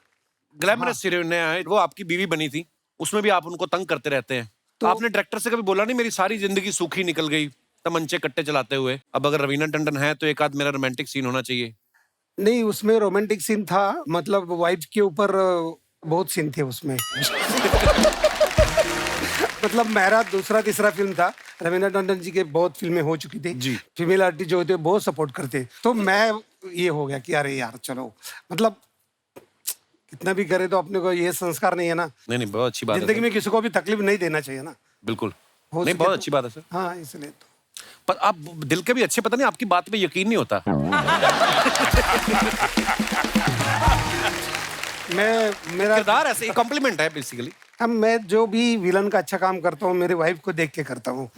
ग्लैमरस हीरोइन है, वो आपकी बीवी बनी थी, उसमें भी आप उनको तंग करते रहते हैं। तो आपने डायरेक्टर से कभी बोला नहीं मेरी सारी जिंदगी सूखी निकल गई तमंचे कट्टे चलाते हुए, अब अगर रवीना टंडन है तो एक आध मेरा रोमांटिक सीन होना चाहिए? नहीं, उसमें रोमांटिक सीन था, मतलब वाइफ के ऊपर बहुत सीन थे उसमें। मतलब मेरा दूसरा तीसरा फिल्म था, रवीना टंडन जी के बहुत फिल्में हो चुकी थी जी। फीमेल आर्टिस्ट जो होते बहुत सपोर्ट करते, तो मैं ये हो गया कि अरे यार चलो, मतलब कितना भी करे तो अपने को ये संस्कार नहीं है ना। नहीं, बहुत अच्छी बात है। जिंदगी में किसी को भी तकलीफ नहीं देना चाहिए ना। बिल्कुल नहीं, बहुत अच्छी बात है सर। हाँ, इसलिए तो। पर आप दिल के भी अच्छे, पता नहीं आपकी बात पे यकीन नहीं होता। मेरा किरदार ऐसे कॉम्प्लीमेंट है बेसिकली। अब मैं जो भी विलन का अच्छा काम करता हूँ, मेरी वाइफ को देख के करता हूँ।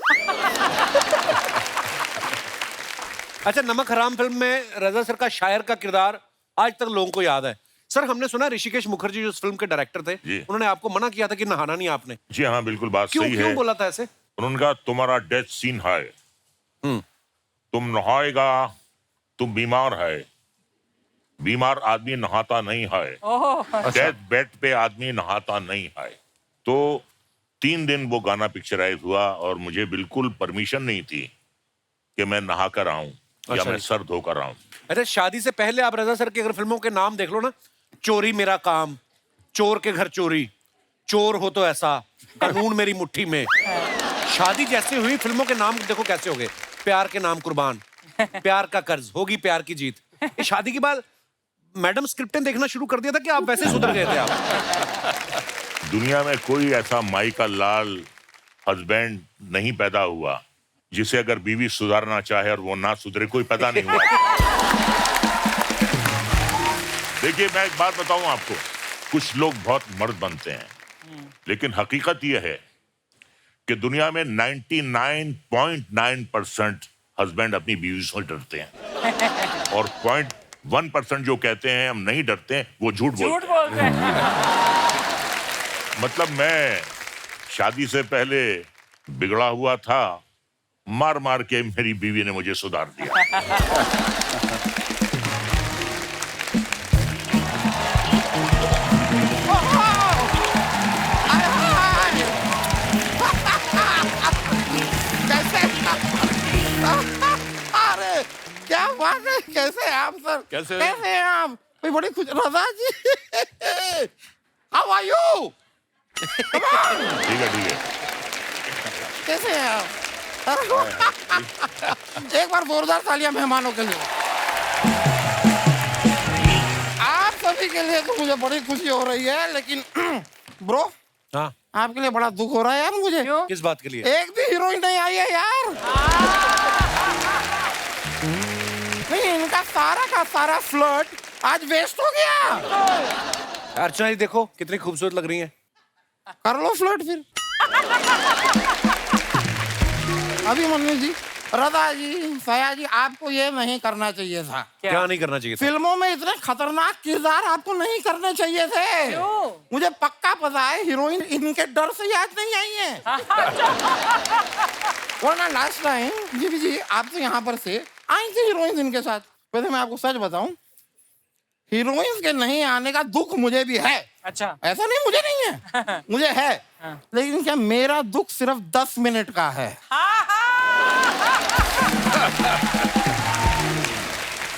अच्छा, नमक हराम फिल्म में रजा सर का शायर का किरदार आज तक लोगों को याद है। सर हमने सुना ऋषिकेश मुखर्जी जो उस फिल्म के डायरेक्टर थे, उन्होंने आपको मना किया था कि नहाना नहीं आपने। जी हाँ, बिल्कुल बात सही है। क्यों बोला था ऐसे? उन्होंने कहा तुम्हारा डेथ सीन है, तुम नहाएगा, तुम बीमार है, बीमार आदमी नहाता नहीं है, डेथ बेड पे आदमी नहाता नहीं है। तो 3 दिन वो गाना पिक्चराइज हुआ और मुझे बिल्कुल परमिशन नहीं थी कि मैं नहा कर आऊं या मैं सर धोकर आऊं। अरे शादी से पहले आप रजा सर की अगर फिल्मों के नाम देख लो ना, चोरी मेरा काम, चोर के घर चोरी, चोर हो तो ऐसा, कानून मेरी मुट्ठी में। शादी जैसे हुई फिल्मों के नाम देखो कैसे हो गए, प्यार के नाम कुर्बान, प्यार का कर्ज, होगी प्यार की जीत। ये शादी के बाद मैडम स्क्रिप्टें देखना शुरू कर दिया था कि आप वैसे सुधर गए थे आप? दुनिया में कोई ऐसा माई का लाल हस्बैंड नहीं पैदा हुआ जिसे अगर बीवी सुधारना चाहे और वो ना सुधरे, कोई पैदा नहीं हुआ। देखिए मैं एक बात बताऊं आपको, कुछ लोग बहुत मर्द बनते हैं, लेकिन हकीकत यह है कि दुनिया में 99.9% हस्बैंड अपनी बीवी से डरते हैं और 0.1% जो कहते हैं हम नहीं डरते हैं, वो झूठ बोलते हैं। मतलब मैं शादी से पहले बिगड़ा हुआ था, मार मार के मेरी बीवी ने मुझे सुधार दिया। अरे क्या बात है, कैसे हैं आप सर? कैसे हैं आप? मैं बड़ी खुश। रजा जी, हाउ आर यू? ठीक है। कैसे हैं आप? एक बार जोरदार तालियां मेहमानों के लिए। आप सभी के लिए तो मुझे बड़ी खुशी हो रही है, लेकिन ब्रो, हाँ, आपके लिए बड़ा दुख हो रहा है यार मुझे। क्यों? किस बात के लिए? एक भी हीरोइन नहीं आई है यार। नहीं, इनका सारा का सारा फ्लर्ट आज वेस्ट हो गया। अर्चना जी देखो कितनी खूबसूरत लग रही हैं। कर लो फ्लर्ट फिर। अभी मम्मी जी, रदा जी, सया जी, आपको ये नहीं करना चाहिए था। क्या नहीं करना चाहिए था? फिल्मों में इतने खतरनाक किरदार आपको नहीं करने चाहिए थे। क्यों? मुझे पक्का पता है हीरोइन इनके डर से आज नहीं आई है। वरना लास्ट टाइम जी आप तो यहाँ पर से आई थी हीरोइन इनके साथ। वैसे मैं आपको सच बताऊं, हीरोइन के नहीं आने का दुख मुझे भी है। अच्छा। ऐसा नहीं मुझे नहीं है, मुझे है। लेकिन क्या मेरा दुख सिर्फ 10 मिनट का है।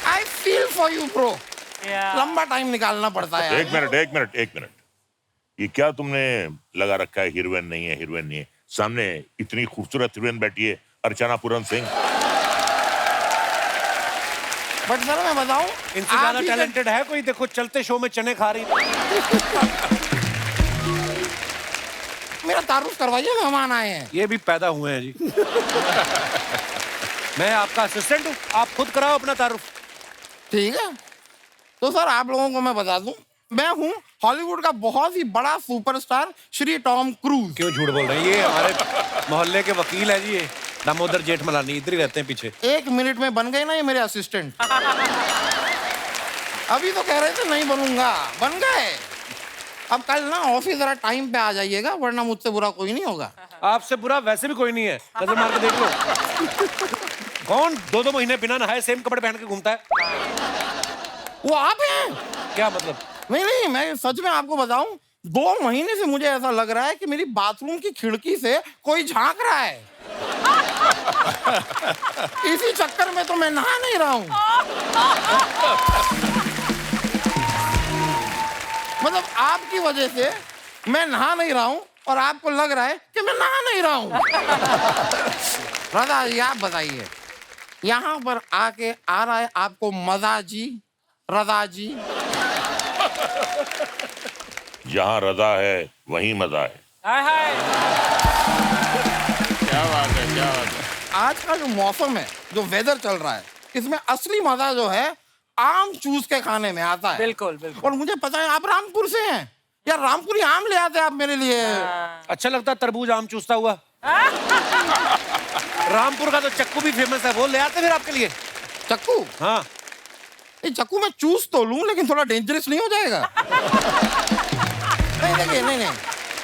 I feel for you bro. लंबा टाइम निकालना पड़ता है। एक मिनट। ये क्या तुमने लगा रखा है? हीरोइन नहीं है, हीरोइन नहीं है। सामने इतनी खूबसूरत हीरोइन बैठी है, अर्चना पूरन सिंह। बट सर मैं बताऊं, इनसे ज्यादा टैलेंटेड है कोई? देखो चलते शो में चने खा रही। मेरा तारुफ करवाइए, मेहमान आए हैं। ये भी पैदा हुए हैं जी। मैं आपका असिस्टेंट हूँ, आप खुद कराओ अपना तारुफ। ठीक है, तो सर आप लोगों को मैं बता दूं, मैं हूँ हॉलीवुड का बहुत ही बड़ा सुपरस्टार श्री टॉम क्रूज। क्यों झूठ बोल रहे हैं? ये हमारे मोहल्ले के वकील है जी, ये दामोदर जेठमलानी, इधर ही रहते हैं पीछे। 1 मिनट में बन गए ना ये मेरे असिस्टेंट। अभी तो कह रहे थे नहीं बनूंगा, बन गए। अब कल ना ऑफिस जरा टाइम पे आ जाइएगा, वरना मुझसे बुरा कोई नहीं होगा। आपसे बुरा वैसे भी कोई नहीं है, नजर मार के देख लो। कौन 2-2 महीने बिना नहाए सेम कपड़े पहन के घूमता है? वो आप हैं? क्या मतलब? नहीं, मैं सच में आपको बताऊं, 2 महीने से मुझे ऐसा लग रहा है कि मेरी बाथरूम की खिड़की से कोई झांक रहा है। इसी चक्कर में तो मैं नहा नहीं रहा हूं। मतलब आपकी वजह से मैं नहा नहीं रहा हूं और आपको लग रहा है कि मैं नहा नहीं रहा हूं। रदा जी आप बताइए, यहाँ पर आके आ रहा है आपको मजा जी, रदा जी? जहाँ रजा है वहीं मजा है। हाय हाय। क्या बात है, क्या बात है। आज का जो मौसम है, जो वेदर चल रहा है, इसमें असली मजा जो है आम चूस के खाने में आता है। बिल्कुल बिल्कुल। और मुझे पता है आप रामपुर से हैं यार, रामपुरी आम ले आते आप मेरे लिए। अच्छा लगता है तरबूज आम चूसता हुआ? रामपुर का तो चक्कू भी फेमस है, वो ले आते फिर आपके लिए। चक्कू? हाँ। ये चक्कू मैं चूस तो लूं, लेकिन थोड़ा डेंजरस नहीं हो जाएगा? नहीं देखिए, नहीं,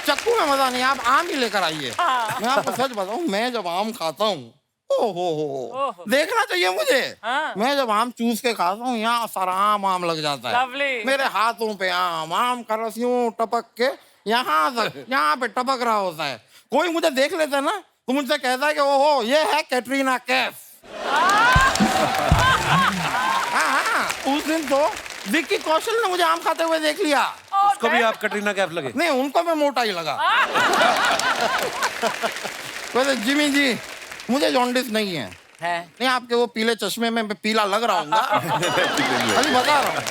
चक्कू में मजा नहीं, आप आम ही लेकर आइए। मैं आपको सच बताऊं, मैं जब आम खाता हूँ, ओहो, देखना चाहिए मुझे। मैं जब आम चूस के खाता हूँ, यहाँ सारा आम लग जाता है। Lovely. मेरे हाथों पे आम का रस यूं टपक के यहाँ तक, यहाँ पे टपक रहा होता है। कोई मुझे देख लेता है ना, तो मुझसे कहता है कि ओहो ये है कैटरीना कैफ। हाँ, उस दिन तो विक्की कौशल ने मुझे आम खाते हुए देख लिया। उसको भी आप कटरीना कैफ लगे? नहीं, उनको मैं मोटा ही लगा। वैसे जिमी जी, मुझे जॉन्डिस नहीं है। नहीं, आपके वो पीले चश्मे में मैं पीला लग रहा हूँ। अभी बता रहा हूँ,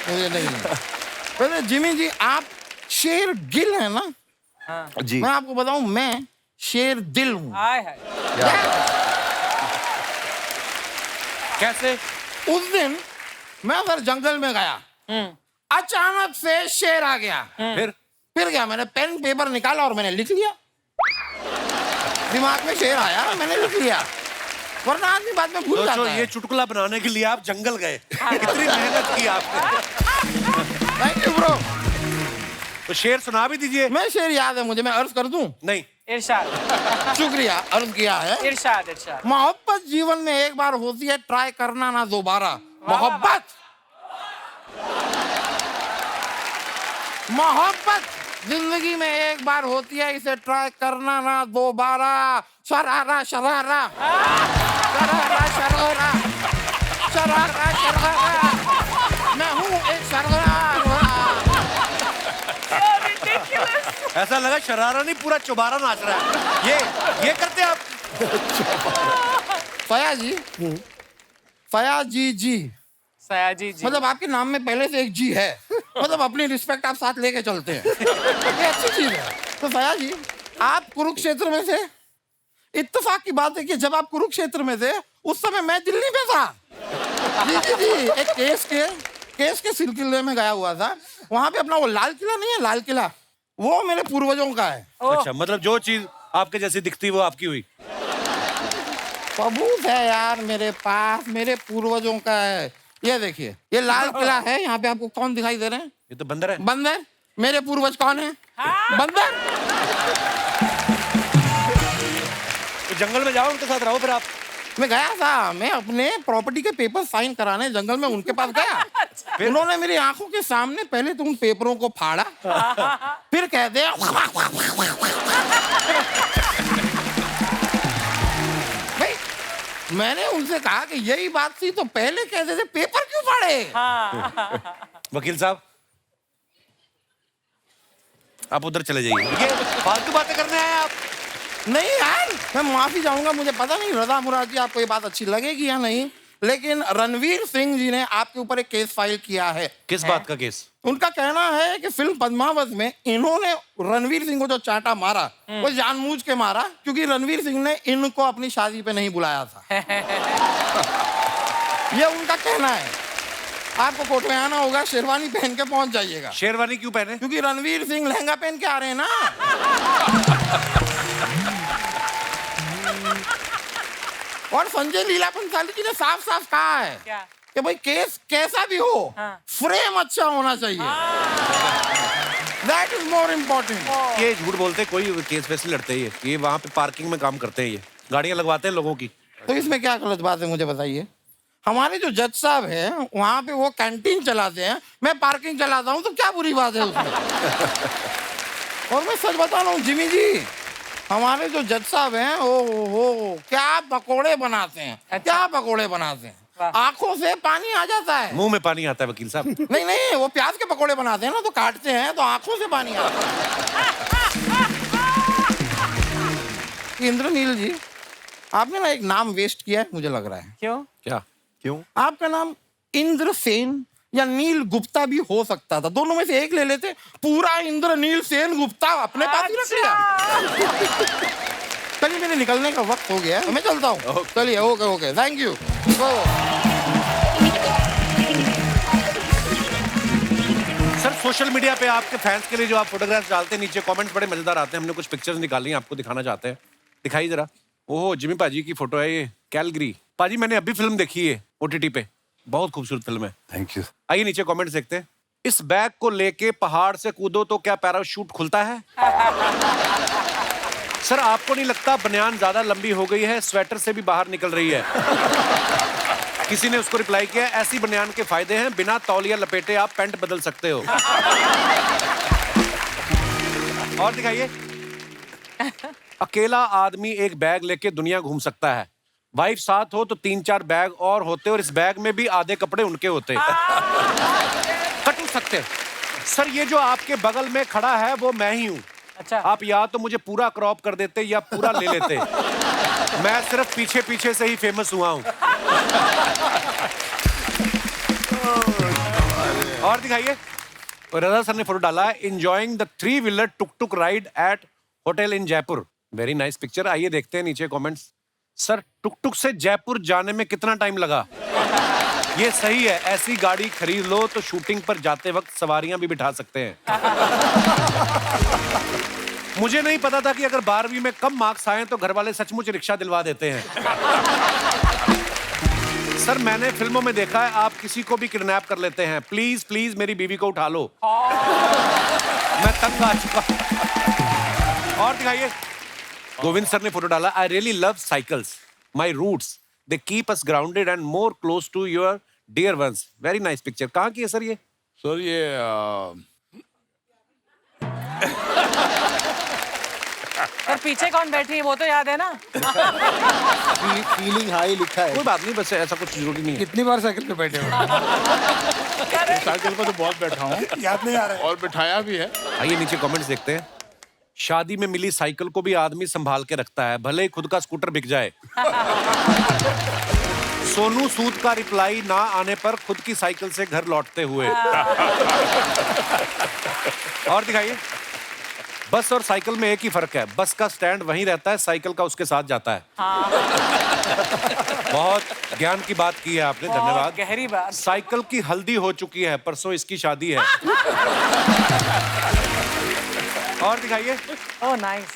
मुझे नहीं है। वैसे जिमी जी, आप शेर गिल है ना? जी। मैं आपको बताऊं, मैं शेर दिल हूँ। हाय हाय। कैसे? उस दिन मैं उधर जंगल में गया, अचानक से शेर आ गया। फिर क्या, मैंने पेन पेपर निकाला और मैंने लिख लिया। दिमाग में शेर आया, मैंने लिख लिया, वरना आदमी बाद में भूल जाता है। ये चुटकुला बनाने के लिए आप जंगल गए, कितनी मेहनत की आपने। Thank you bro. तो शेर सुना भी दीजिए। मैं शेर याद है मुझे, मैं अर्ज कर दूं? नहीं। इरशाद। शुक्रिया, अर्ज किया है। इरशाद इरशाद। मोहब्बत जीवन में एक बार होती है, ट्राई करना ना दोबारा। मोहब्बत जिंदगी में एक बार होती है, इसे ट्राई करना ना दोबारा। शरारा शरारा शरारा शरारा शरारा शरारा, मैं हूँ एक शरारा। ऐसा लगा शरारा नहीं, पूरा चौबारा नाच रहा है। ये करते आप? फयाजी जी, सयाजी जी। मतलब आपके नाम में पहले से एक जी है। मतलब अपनी रिस्पेक्ट आप साथ लेके चलते हैं, ये अच्छी चीज है। तो सया जी, आप कुरुक्षेत्र में थे। इत्तेफाक की बात है कि जब आप कुरुक्षेत्र में थे उस समय मैं दिल्ली में था। जी जी जी, एक केस के सिलसिले में गया हुआ था। वहां पे अपना वो लाल किला नहीं है, लाल किला, वो मेरे पूर्वजों का है। अच्छा, मतलब जो चीज आपके जैसी दिखती वो आपकी हुई। सबूत है यार मेरे पास, मेरे पूर्वजों का है। ये देखिए, ये लाल किला है। यहाँ पे आपको कौन दिखाई दे रहे हैं? ये तो बंदर है। बंदर। मेरे पूर्वज कौन है? बंदर। तो जंगल में जाओ, उनके साथ रहो फिर आप। मैं गया था, मैं अपने प्रॉपर्टी के पेपर साइन कराने जंगल में उनके पास गया। उन्होंने मेरी आंखों के सामने पहले तो उन पेपरों को फाड़ा, फिर कहते हैं भाई, मैंने उनसे कहा कि यही बात थी तो पहले कहते थे पेपर क्यों फाड़े? वकील साहब, आप उधर चले जाइए, ये फालतू बातें करने आए आप। नहीं यार, मैं माफी चाहूंगा। मुझे पता नहीं रजा मुराद जी आपको ये बात अच्छी लगेगी या नहीं, लेकिन रणवीर सिंह जी ने आपके ऊपर एक केस फाइल किया है। किस बात का केस? उनका कहना है कि फिल्म पद्मावत में इन्होंने रणवीर सिंह को जो चांटा मारा वो जानबूझ के मारा, क्योंकि रणवीर सिंह ने इनको अपनी शादी पे नहीं बुलाया था। ये उनका कहना है। आपको कोर्ट में आना होगा, शेरवानी पहन के पहुंच जाइएगा। शेरवानी क्यों पहने? क्योंकि रणवीर सिंह लहंगा पहन के आ रहे हैं ना। और संजय लीला भंसाली जी ने साफ साफ कहा है कि भाई केस कैसा भी हो, फ्रेम अच्छा होना चाहिए। That is more important. ये झूठ बोलते, कोई केस वैसे लड़ते ही है। ये वहाँ पे पार्किंग में काम करते हैं, ये गाड़ियाँ लगवाते हैं लोगों की। तो इसमें क्या गलत बात है मुझे बताइए? हमारे जो जज साहब हैं वहाँ पे वो कैंटीन चलाते हैं, मैं पार्किंग चलाता हूँ, तो क्या बुरी बात है उसमें? और मैं सच बता रहा हूँ जिमी जी, हमारे जो जज साहब हैं वो क्या पकोड़े बनाते हैं। अच्छा। क्या पकोड़े बनाते हैं, आंखों से पानी आ जाता है। मुंह में पानी आता है वकील साहब। नहीं नहीं, वो प्याज के पकोड़े बनाते हैं ना, तो काटते हैं तो आंखों से पानी आता है। इंद्रनील जी, आपने ना एक नाम वेस्ट किया है मुझे लग रहा है। क्यों? क्यों? आपका नाम इंद्रसेन या नील गुप्ता भी हो सकता था, दोनों में से एक ले लेते। पूरा इंद्रनील सेन गुप्ता अपने पास ही रख लिया। चलिए, मेरे निकलने का वक्त हो गया है, मैं चलता हूँ। चलिए, okay okay, thank you. Sir, social media पे आपके फैंस के लिए जो आप फोटोग्राफ्स डालते हैं, नीचे कमेंट्स बड़े मजेदार आते हैं। हमने कुछ पिक्चर्स निकाली हैं, आपको दिखाना चाहते हैं। दिखाइए जरा। ओह, जिमी पाजी की फोटो है ये, कैलगरी। पाजी, मैंने अभी फिल्म देखी है OTT पे, बहुत खूबसूरत फिल्म है। Thank you. आइए नीचे कमेंट्स देखते हैं। इस बैग को लेके पहाड़ से कूदो तो क्या पैराशूट खुलता है? सर, आपको नहीं लगता बनियान ज्यादा लंबी हो गई है, स्वेटर से भी बाहर निकल रही है? किसी ने उसको रिप्लाई किया, ऐसी बनियान के फायदे हैं, बिना तौलिया लपेटे आप पैंट बदल सकते हो। और दिखाइए। अकेला आदमी एक बैग लेके दुनिया घूम सकता है, वाइफ साथ हो तो 3-4 बैग और होते, और इस बैग में भी आधे कपड़े उनके होते। कट सकते। सर, ये जो आपके बगल में खड़ा है वो मैं ही हूँ। अच्छा। आप या तो मुझे पूरा क्रॉप कर देते या पूरा ले लेते। मैं सिर्फ पीछे पीछे से ही फेमस हुआ हूँ। और दिखाइए। रजा सर ने फोटो डाला है, enjoying the 3-wheeler tuk tuk ride at hotel in Jaipur. Very nice picture. आइए देखते हैं नीचे कमेंट्स। सर, टुक-टुक से जयपुर जाने में कितना टाइम लगा? ये सही है, ऐसी गाड़ी खरीद लो तो शूटिंग पर जाते वक्त सवारियां भी बिठा सकते हैं। मुझे नहीं पता था कि अगर 12वीं में कम मार्क्स आए तो घर वाले सचमुच रिक्शा दिलवा देते हैं। सर, मैंने फिल्मों में देखा है आप किसी को भी किडनैप कर लेते हैं। प्लीज प्लीज मेरी बीवी को उठा लो, मैं तंग आ चुका। और दिखाइए। गोविंद सर ने फोटो डाला, I really love cycles, my roots, they keep us grounded and more close to your dear ones. Very nice picture. कहाँ की है सर ये? सर, ये सर, पीछे कौन बैठी है वो तो याद है ना? फीलिंग हाई लिखा है। कोई बात नहीं, बस ऐसा कुछ जरूरी नहीं है। कितनी बार साइकिल पे बैठे हो? साइकिल पर तो बहुत बैठा हूँ, याद नहीं आ रहा है। और बिठाया भी है। आइए नीचे कमेंट्स देखते हैं। शादी में मिली साइकिल को भी आदमी संभाल के रखता है, भले ही खुद का स्कूटर बिक जाए। सोनू सूद का रिप्लाई ना आने पर खुद की साइकिल से घर लौटते हुए। और दिखाइए। बस और साइकिल में एक ही फर्क है, बस का स्टैंड वहीं रहता है, साइकिल का उसके साथ जाता है। बहुत ज्ञान की बात की है आपने, धन्यवाद। गहरी बात। साइकिल की हल्दी हो चुकी है, परसों इसकी शादी है। और दिखाइए। Oh nice.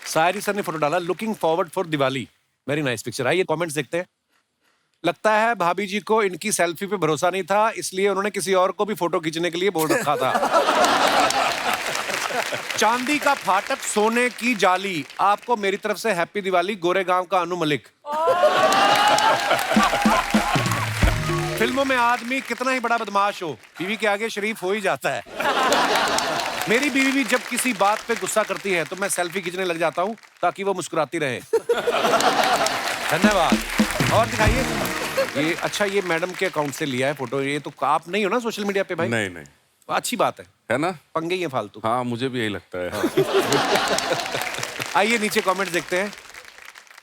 सायरी सर ने फोटो डाला, looking forward for Diwali, very nice picture. आइए कमेंट्स देखते हैं। लगता है भाभी जी को इनकी सेल्फी पे भरोसा नहीं था, इसलिए उन्होंने किसी और को भी फोटो खींचने के लिए बोल रखा था। चांदी का फाटक सोने की जाली, आपको मेरी तरफ से हैप्पी दिवाली। गोरेगांव का अनु मलिक। फिल्मों में आदमी कितना ही बड़ा बदमाश हो, बीवी के आगे शरीफ हो ही जाता है। मेरी बीवी भी जब किसी बात पे गुस्सा करती है तो मैं सेल्फी खींचने लग जाता हूँ ताकि वो मुस्कुराती रहे। धन्यवाद। और दिखाइए। ये अच्छा, ये मैडम के अकाउंट से लिया है फोटो। ये तो आप नहीं हो ना सोशल मीडिया पे भाई? नहीं नहीं, अच्छी बात है ना, पंगे ही हैं फालतू। हाँ मुझे भी यही लगता है। आइए नीचे कमेंट्स देखते हैं।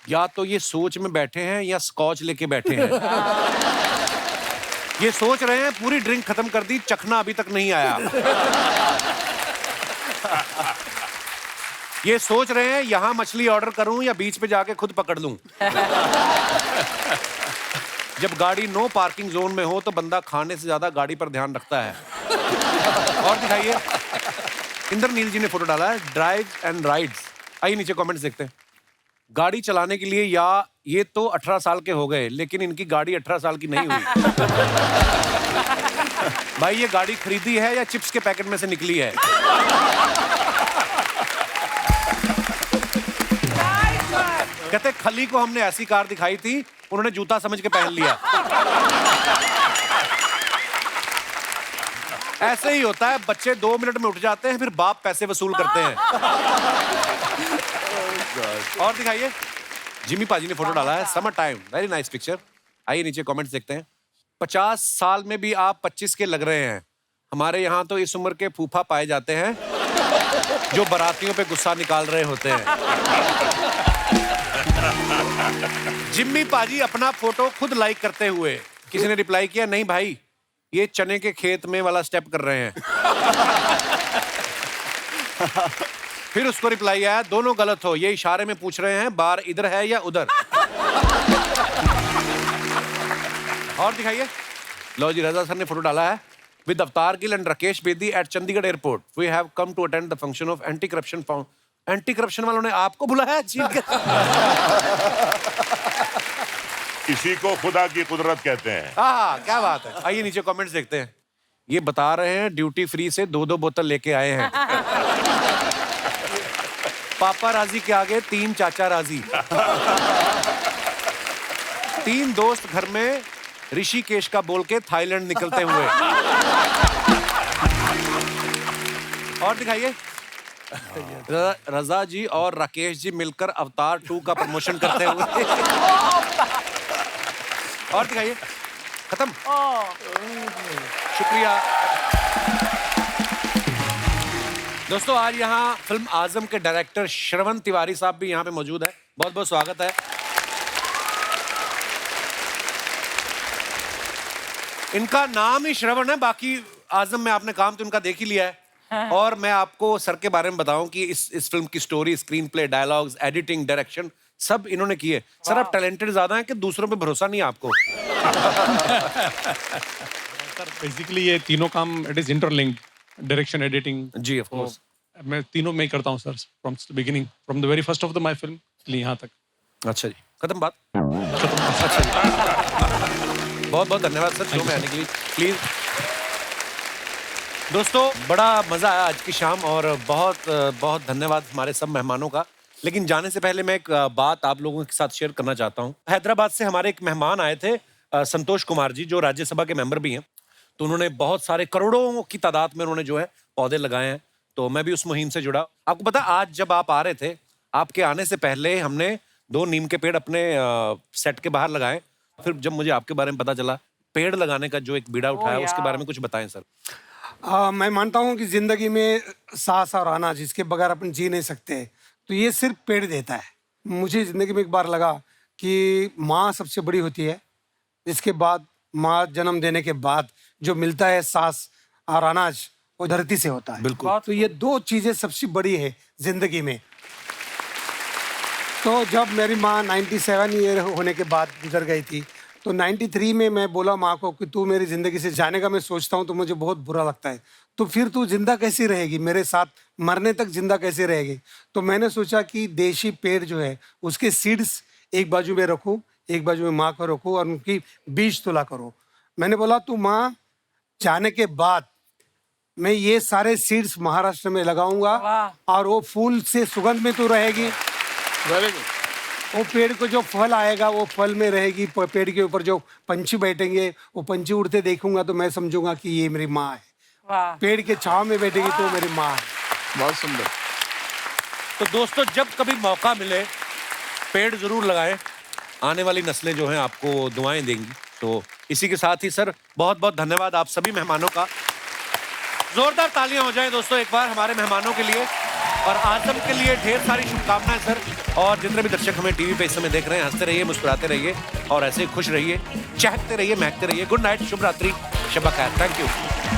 या तो ये सोच में बैठे हैं या स्कॉच लेके बैठे हैं। ये सोच रहे हैं पूरी ड्रिंक खत्म कर दी, चखना अभी तक नहीं आया। ये सोच रहे हैं यहां मछली ऑर्डर करूं या बीच पे जाके खुद पकड़ लूं। जब गाड़ी नो पार्किंग जोन में हो तो बंदा खाने से ज्यादा गाड़ी पर ध्यान रखता है। और दिखाइए। इंद्रनील जी ने फोटो डाला है, ड्राइव एंड राइड्स। आइए नीचे कमेंट्स देखते हैं। गाड़ी चलाने के लिए या ये तो 18 साल के हो गए, लेकिन इनकी गाड़ी 18 साल की नहीं हुई। भाई ये गाड़ी खरीदी है या चिप्स के पैकेट में से निकली है? कहते खली को हमने ऐसी कार दिखाई थी, उन्होंने जूता समझ के पहन लिया। ऐसे ही होता है, बच्चे 2 मिनट में उठ जाते हैं, फिर बाप पैसे वसूल करते हैं। और दिखाइए। जिमी पाजी ने फोटो डाला है, summer time, very nice picture. आइए नीचे कमेंट्स देखते हैं। 50 साल में भी आप 25 के लग रहे हैं। हमारे यहाँ तो इस उम्र के फूफा पाए जाते हैं जो बारातियों पे गुस्सा निकाल रहे होते हैं। जिम्मी पाजी अपना फोटो खुद लाइक करते हुए, किसी ने रिप्लाई किया, नहीं भाई ये चने के खेत में वाला स्टेप कर रहे हैं। फिर उसको रिप्लाई आया, दोनों गलत हो, ये इशारे में पूछ रहे हैं बार इधर है या उधर। और दिखाइए। लो जी, रजा सर ने फोटो डाला है, with Avtar Gill and Rakesh Bedi at Chandigarh airport we have come to attend the function of anti corruption found. Anti corruption वालों ने आपको बुलाया? इसी को खुदा की कुदरत कहते हैं। हाँ, क्या बात है। आइए नीचे कमेंट्स देखते हैं। ये बता रहे हैं ड्यूटी फ्री से 2-2 बोतल लेके आए हैं। पापा राजी के आगे 3 चाचा राजी। 3 दोस्त घर में ऋषिकेश का बोल के थाईलैंड निकलते हुए। और दिखाइए। रजा जी और राकेश जी मिलकर अवतार 2 का प्रमोशन करते हुए। और दिखाइए। खत्म। शुक्रिया दोस्तों। आज यहाँ फिल्म आजम के डायरेक्टर श्रवण तिवारी साहब भी यहाँ पे मौजूद है, बहुत बहुत स्वागत है। इनका नाम ही श्रवण है, बाकी आजम में आपने काम तो इनका देख ही लिया है। और मैं आपको सर के बारे में बताऊं कि इस फिल्म की story, screen play, dialogues, editing, direction सब इन्होंने किए। सर आप टैलेंटेड ज्यादा हैं कि दूसरों पे भरोसा नहीं है आपको? सर बेसिकली ये तीनों काम it is interlinked, direction, editing. जी ऑफ कोर्स। मैं तीनों में ही करता हूँ sir, from the beginning, from the very first of the my film यहाँ तक। अच्छा जी, खत्म बात। अच्छा जी। बहुत बहुत धन्यवाद सर शो में आने के लिए। प्लीज दोस्तों, बड़ा मजा आया आज की शाम और बहुत बहुत धन्यवाद हमारे सब मेहमानों का। लेकिन जाने से पहले मैं एक बात आप लोगों के साथ शेयर करना चाहता हूँ। हैदराबाद से हमारे एक मेहमान आए थे, संतोष कुमार जी, जो राज्यसभा के मेंबर भी हैं। तो उन्होंने बहुत सारे, करोड़ों की तादाद में उन्होंने जो है पौधे लगाए हैं। तो मैं भी उस मुहिम से जुड़ा। आपको पता, आज जब आप आ रहे थे, आपके आने से पहले हमने 2 नीम के पेड़ अपने सेट के बाहर लगाए। फिर जब मुझे आपके बारे में पता चला, पेड़ लगाने का जो एक बीड़ा उठाया, उसके बारे में कुछ बताएं सर। मैं मानता हूँ कि जिंदगी में सांस और आना, जिसके बगैर अपन जी नहीं सकते, तो ये सिर्फ पेड़ देता है। मुझे जिंदगी में एक बार लगा कि माँ सबसे बड़ी होती है, इसके बाद माँ जन्म देने के बाद जो मिलता है सांस और अनाज, वो धरती से होता है। बिल्कुल। तो ये दो चीजें सबसे बड़ी है जिंदगी में। तो जब मेरी माँ 97 ईयर होने के बाद गुजर गई थी, तो 93 में मैं बोला माँ को कि तू मेरी ज़िंदगी से जाने का मैं सोचता हूँ तो मुझे बहुत बुरा लगता है, तो फिर तू जिंदा कैसे रहेगी, मेरे साथ मरने तक जिंदा कैसे रहेगी। तो मैंने सोचा कि देशी पेड़ जो है उसके सीड्स एक बाजू में रखूँ, एक बाजू में माँ को रखूँ और उनकी बीज तुला करो। मैंने बोला तू माँ जाने के बाद मैं ये सारे सीड्स महाराष्ट्र में लगाऊंगा और वो फूल से सुगंध में तू रहेगी। Very good. वो पेड़ को जो फल आएगा वो फल में रहेगी, पेड़ के ऊपर जो पंछी बैठेंगे वो पंछी उड़ते देखूंगा तो मैं समझूंगा कि ये मेरी माँ है। वाह। पेड़ के छांव में बैठेगी तो मेरी माँ है। बहुत सुंदर। तो दोस्तों जब कभी मौका मिले पेड़ जरूर लगाएं, आने वाली नस्लें जो हैं आपको दुआएं देंगी। तो इसी के साथ ही सर बहुत बहुत धन्यवाद आप सभी मेहमानों का। जोरदार तालियां हो जाएं दोस्तों एक बार हमारे मेहमानों के लिए और आजम के लिए ढेर सारी शुभकामनाएं सर। और जितने भी दर्शक हमें टीवी पे इस समय देख रहे हैं, हंसते रहिए, मुस्कुराते रहिए और ऐसे ही खुश रहिए, चहकते रहिए, महकते रहिए। गुड नाइट, शुभ रात्रि, शब खैर। Thank you.